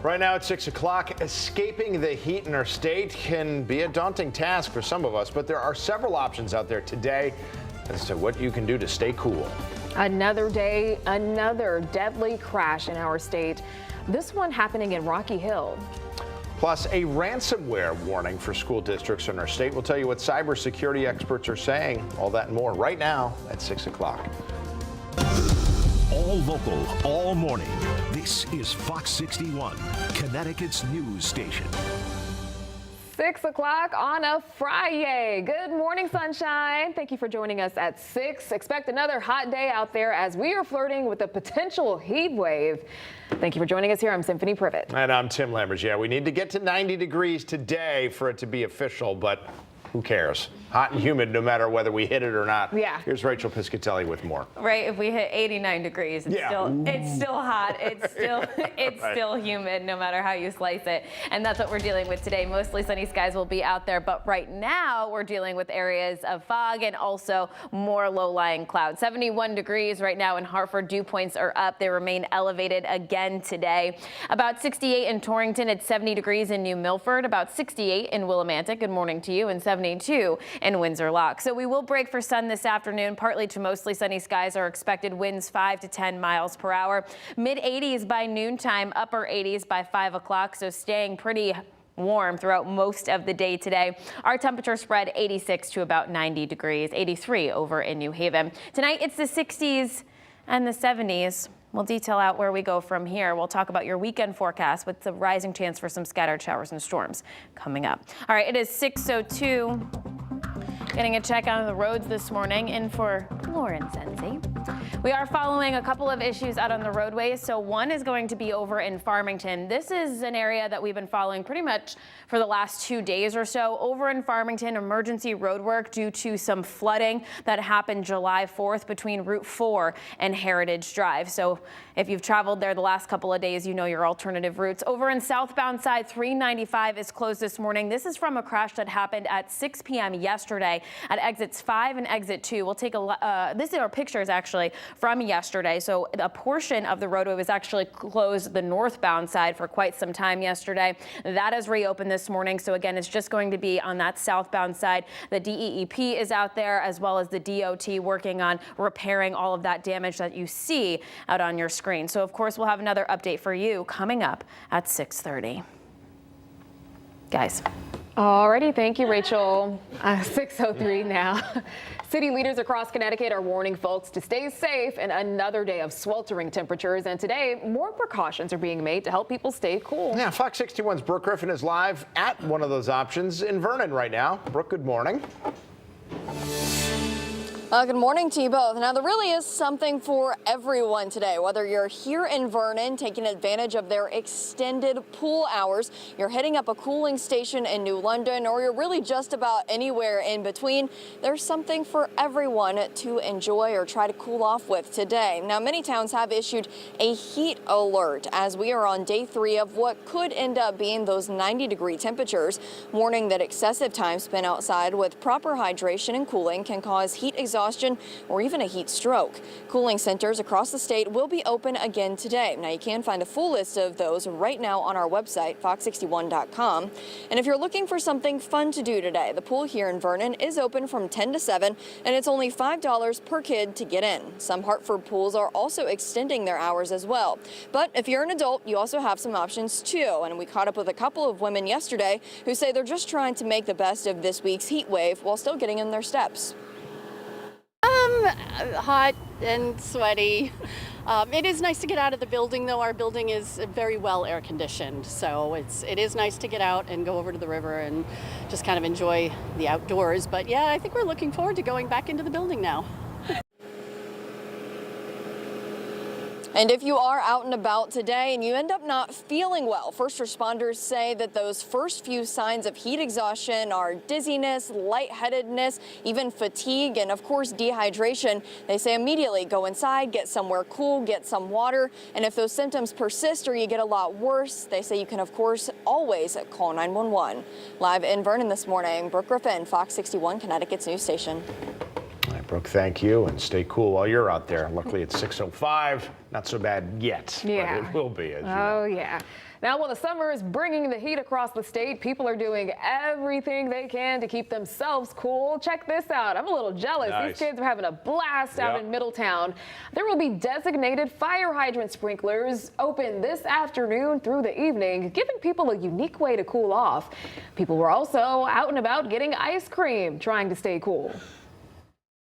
Right now at 6 o'clock, escaping the heat in our state can be a daunting task for some of us, but there are several options out there today as to what you can do to stay cool. Another day, another deadly crash in our state. This one happening in Rocky Hill. Plus, a ransomware warning for school districts in our state. We'll tell you what cybersecurity experts are saying. All that and more right now at 6 o'clock. All local, all morning. This is Fox 61, Connecticut's news station. 6 o'clock on a Friday. Good morning, sunshine. Thank you for joining us at 6. Expect another hot day out there as we are flirting with a potential heat wave. Thank you for joining us here. I'm Symphony Privet. And I'm Tim Lammers. Yeah, we need to get to 90 degrees today for it to be official, but who cares? Hot and humid no matter whether we hit it or not. Yeah. Here's Rachel Piscatelli with more. Right, if we hit 89 degrees, it's still hot. It's still humid no matter how you slice it. And that's what we're dealing with today. Mostly sunny skies will be out there, but right now we're dealing with areas of fog and also more low-lying clouds. 71 degrees right now in Hartford. Dew points are up. They remain elevated again today. About 68 in Torrington. It's 70 degrees in New Milford. About 68 in Willimantic. Good morning to you. And 72 in Windsor Lock. So we will break for sun this afternoon. Partly to mostly sunny skies are expected. Winds 5 to 10 miles per hour. Mid 80s by noontime, upper 80s by 5 o'clock. So staying pretty warm throughout most of the day today. Our temperature spread 86 to about 90 degrees, 83 over in New Haven. Tonight it's the 60s and the 70s. We'll detail out where we go from here. We'll talk about your weekend forecast with the rising chance for some scattered showers and storms coming up. All right, it is 6:02. Getting a check on the roads this morning. In for Lauren Sensi. We are following a couple of issues out on the roadways. So one is going to be over in Farmington. This is an area that we've been following pretty much for the last 2 days or so. Over in Farmington, emergency road work due to some flooding that happened July 4th between Route 4 and Heritage Drive. So if you've traveled there the last couple of days, you know your alternative routes. Over in southbound side, 395 is closed this morning. This is from a crash that happened at 6 p.m. yesterday at exits 5 and exit 2. We'll take a this is our pictures actually from yesterday. So a portion of the roadway was actually closed the northbound side for quite some time yesterday. That has reopened this morning. So again, it's just going to be on that southbound side. The DEEP is out there as well as the DOT working on repairing all of that damage that you see out on your screen. So of course, we'll have another update for you coming up at 6:30. Guys. Alrighty, thank you, Rachel. 6:03 now. City leaders across Connecticut are warning folks to stay safe in another day of sweltering temperatures. And today, more precautions are being made to help people stay cool. Yeah, Fox 61's Brooke Griffin is live at one of those options in Vernon right now. Brooke, good morning. Good morning to you both. Now, there really is something for everyone today, whether you're here in Vernon taking advantage of their extended pool hours, you're hitting up a cooling station in New London, or you're really just about anywhere in between. There's something for everyone to enjoy or try to cool off with today. Now, many towns have issued a heat alert as we are on day 3 of what could end up being those 90-degree temperatures, warning that excessive time spent outside with proper hydration and cooling can cause heat exhaustion or even a heat stroke. Cooling centers across the state will be open again today. Now, you can find a full list of those right now on our website, fox61.com. And if you're looking for something fun to do today, the pool here in Vernon is open from 10 to 7, and it's only $5 per kid to get in. Some Hartford pools are also extending their hours as well. But if you're an adult, you also have some options too. And we caught up with a couple of women yesterday who say they're just trying to make the best of this week's heat wave while still getting in their steps. Hot and sweaty. It is nice to get out of the building, though. Our building is very well air conditioned, so it is nice to get out and go over to the river and just kind of enjoy the outdoors. But yeah, I think we're looking forward to going back into the building now. And if you are out and about today and you end up not feeling well, first responders say that those first few signs of heat exhaustion are dizziness, lightheadedness, even fatigue, and of course dehydration. They say immediately go inside, get somewhere cool, get some water. And if those symptoms persist or you get a lot worse, they say you can of course always call 911. Live in Vernon this morning, Brooke Griffin, Fox 61, Connecticut's news station. Brooke, thank you, and stay cool while you're out there. Luckily, it's 6:05. Not so bad yet, Yeah. but it will be, as you know. Oh, yeah. Now, while the summer is bringing the heat across the state, people are doing everything they can to keep themselves cool. Check this out. I'm a little jealous. Nice. These kids are having a blast out in Middletown. There will be designated fire hydrant sprinklers open this afternoon through the evening, giving people a unique way to cool off. People were also out and about getting ice cream, trying to stay cool.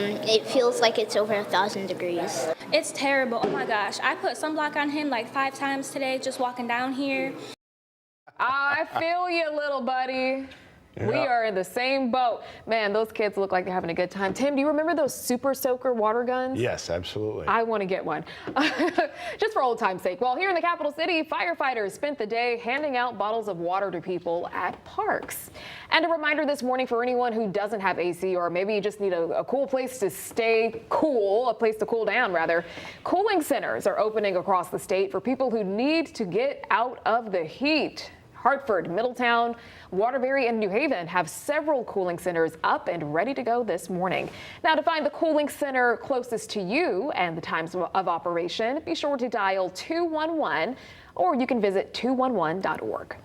It feels like it's over 1,000 degrees. It's terrible. Oh my gosh. I put sunblock on him like 5 times today just walking down here. I feel you, little buddy. We are in the same boat. Man, those kids look like they're having a good time. Tim, do you remember those super soaker water guns? Yes, absolutely. I want to get one. Just for old time's sake. Well, here in the capital city, firefighters spent the day handing out bottles of water to people at parks. And a reminder this morning for anyone who doesn't have AC, or maybe you just need a cool place to stay cool, a place to cool down rather. Cooling centers are opening across the state for people who need to get out of the heat. Hartford, Middletown, Waterbury, and New Haven have several cooling centers up and ready to go this morning. Now, to find the cooling center closest to you and the times of operation, be sure to dial 211, or you can visit 211.org.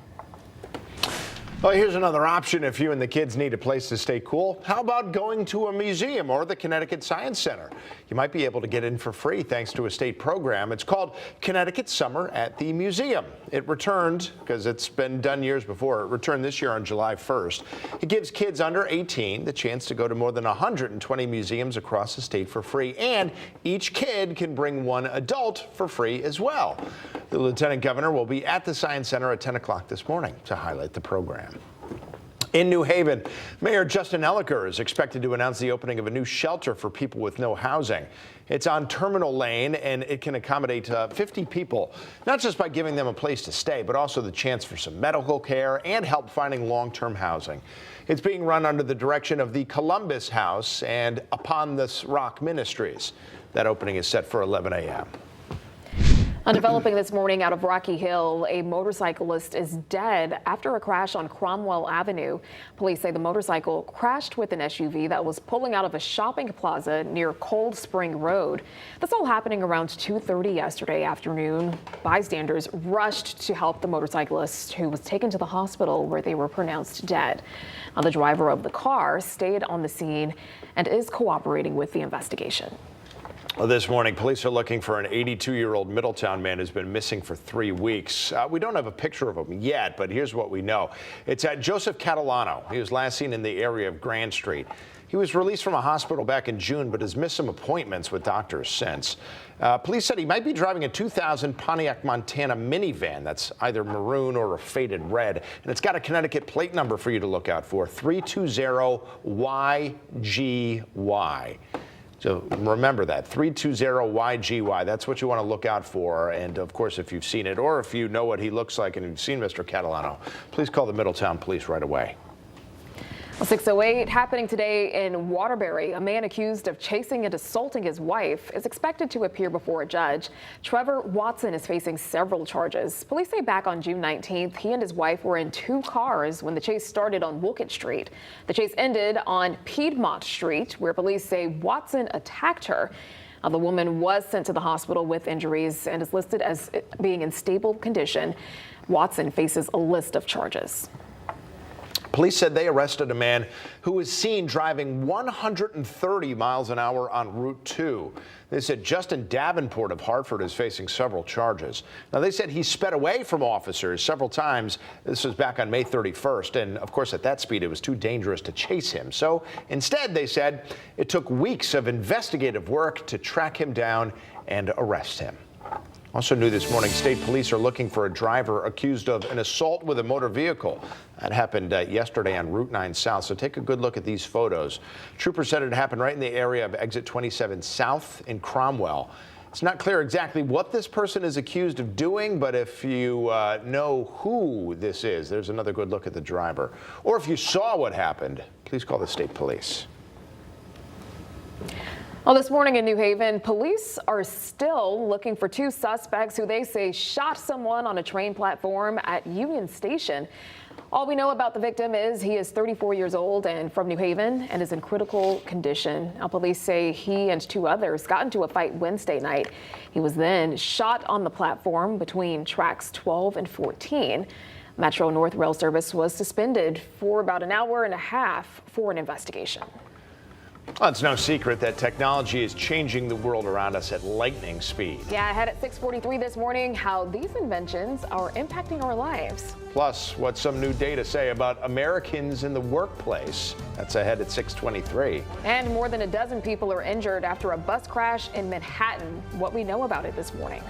Well, here's another option if you and the kids need a place to stay cool. How about going to a museum or the Connecticut Science Center? You might be able to get in for free thanks to a state program. It's called Connecticut Summer at the Museum. It returned, because it's been done years before, it returned this year on July 1st. It gives kids under 18 the chance to go to more than 120 museums across the state for free, and each kid can bring one adult for free as well. The Lieutenant Governor will be at the Science Center at 10 o'clock this morning to highlight the program. In New Haven, Mayor Justin Elicker is expected to announce the opening of a new shelter for people with no housing. It's on Terminal Lane, and it can accommodate 50 people, not just by giving them a place to stay, but also the chance for some medical care and help finding long-term housing. It's being run under the direction of the Columbus House and Upon This Rock Ministries. That opening is set for 11 a.m. Developing this morning out of Rocky Hill, a motorcyclist is dead after a crash on Cromwell Avenue. Police say the motorcycle crashed with an SUV that was pulling out of a shopping plaza near Cold Spring Road. This all happening around 2:30 yesterday afternoon. Bystanders rushed to help the motorcyclist, who was taken to the hospital where they were pronounced dead. Now, the driver of the car stayed on the scene and is cooperating with the investigation. Well, this morning, police are looking for an 82-year-old Middletown man who's been missing for 3 weeks. We don't have a picture of him yet, but here's what we know. It's at Joseph Catalano. He was last seen in the area of Grand Street. He was released from a hospital back in June, but has missed some appointments with doctors since. Police said he might be driving a 2000 Pontiac Montana minivan that's either maroon or a faded red. And it's got a Connecticut plate number for you to look out for, 320YGY. So remember that, 320YGY. That's what you want to look out for. And of course, if you've seen it or if you know what he looks like and you've seen Mr. Catalano, please call the Middletown Police right away. Well, 6:08 happening today in Waterbury. A man accused of chasing and assaulting his wife is expected to appear before a judge. Trevor Watson is facing several charges. Police say back on June 19th, he and his wife were in 2 cars when the chase started on Woolcott Street. The chase ended on Piedmont Street, where police say Watson attacked her. The woman was sent to the hospital with injuries and is listed as being in stable condition. Watson faces a list of charges. Police said they arrested a man who was seen driving 130 miles an hour on Route 2. They said Justin Davenport of Hartford is facing several charges. Now, they said he sped away from officers several times. This was back on May 31st. And of course, at that speed, it was too dangerous to chase him. So instead, they said it took weeks of investigative work to track him down and arrest him. Also new this morning, state police are looking for a driver accused of an assault with a motor vehicle. That happened yesterday on Route 9 South, so take a good look at these photos. Troopers said it happened right in the area of exit 27 South in Cromwell. It's not clear exactly what this person is accused of doing, but if you know who this is, there's another good look at the driver. Or if you saw what happened, please call the state police. Well, this morning in New Haven, police are still looking for 2 suspects who they say shot someone on a train platform at Union Station. All we know about the victim is he is 34 years old and from New Haven and is in critical condition. Now, police say he and 2 others got into a fight Wednesday night. He was then shot on the platform between tracks 12 and 14. Metro North Rail service was suspended for about an hour and a half for an investigation. Well, it's no secret that technology is changing the world around us at lightning speed. Yeah, ahead at 6:43 this morning, how these inventions are impacting our lives. Plus, what some new data say about Americans in the workplace. That's ahead at 6:23. And more than a dozen people are injured after a bus crash in Manhattan. What we know about it this morning.